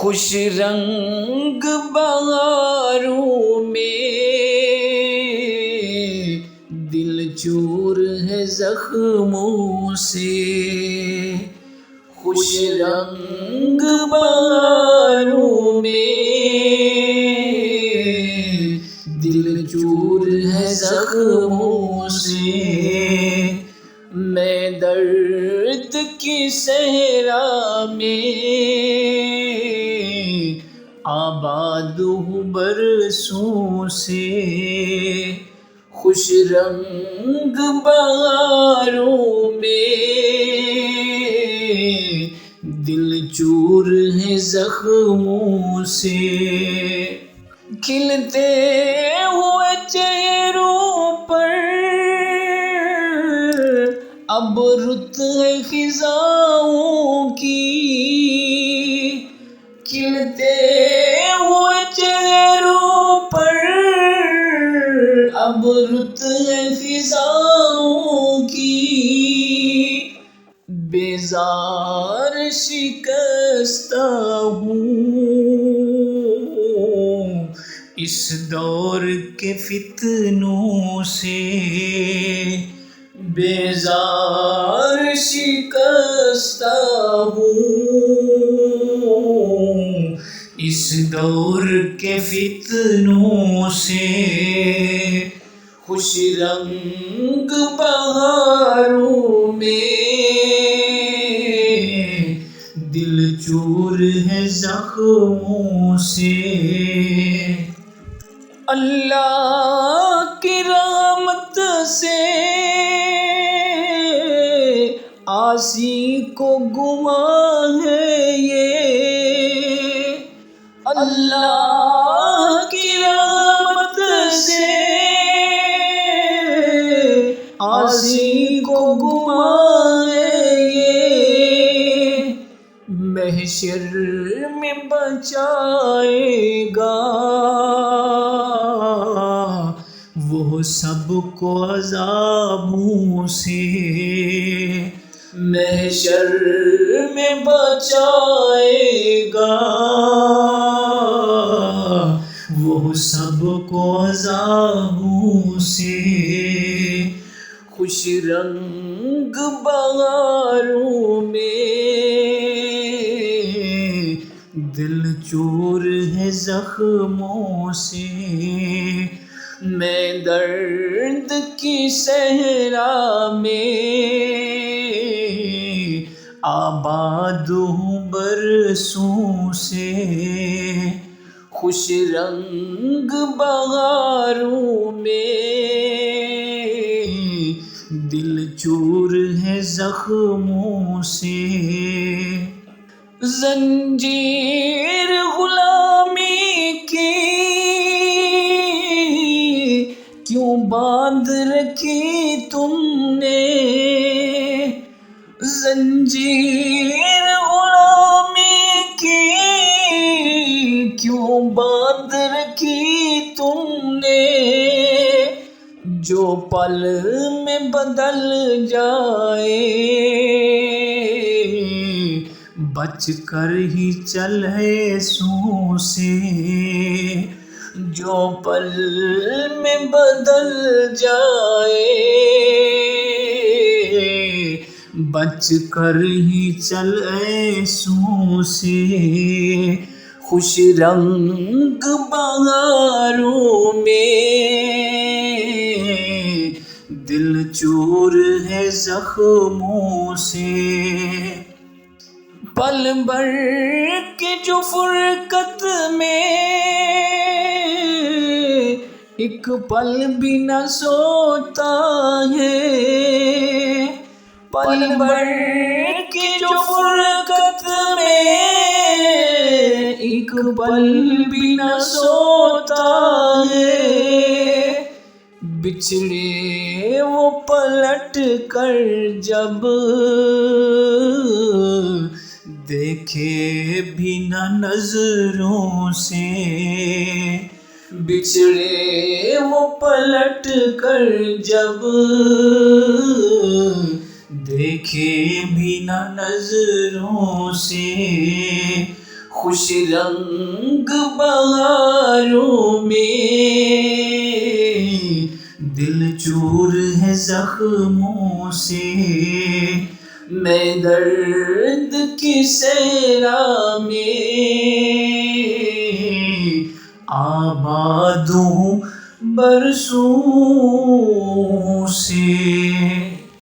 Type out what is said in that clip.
خوش رنگ بہاروں میں دل چور ہے زخموں سے، خوش رنگ بہاروں میں دل چور ہے زخموں سے، میں درد کی صحرا میں آباد ہوں برسوں سے، خوش رنگ بہاروں میں دل چور ہے زخموں سے، کھلتے ہوئے چہروں پر اب رت ہے خزاؤں کی، کھلتے ہوئے چہروں پر اب رت ہے خزاؤں کی، بیزار شکستہ ہوں اس دور کے فتنوں سے، بیزار شکستہ ہوں اس دور کے فتنوں سے، خوش رنگ بہاروں میں دل چور ہے زخموں سے، اللہ کی رحمت سے عاصی کو گماں ہے یہ، اللہ کی رحمت سے عاصی کو گماں ہے یہ، محشر میں بچائے گا وہ سب کو عذابوں سے، محشر میں بچائے گا وہ سب کو عذابوں سے، خوش رنگ بہاروں میں دل چور ہے زخموں سے، میں درد کی صحرا میں آباد ہوں برسوں سے، خوش رنگ بہاروں میں دل چور ہے زخموں سے، زنجیر غلامی کی کیوں باندھ رکھی تم نے، زنجیر غلامی کی کیوں باندھ رکھی تم نے، جو پل میں بدل جائے بچ کر ہی چلے سو سے، جو پل میں بدل جائے بچ کر ہی چلے سو سے، خوش رنگ بہاروں میں دل چور ہے زخموں سے، پل بھر کی جو فرقت میں ایک پل بھی نہ سوتا ہے، پل بھر کی جو فرقت میں ایک پل بھی نہ سوتا ہے، بچھڑے وہ پلٹ کر جب دیکھے بھی نہ نظروں سے، بچھڑے وہ پلٹ کر جب دیکھے بھی نہ نظروں سے، خوش رنگ بہاروں میں، دل چور ہے زخموں سے، میں درد کی صحرا میں آباد ہوں برسوں سے۔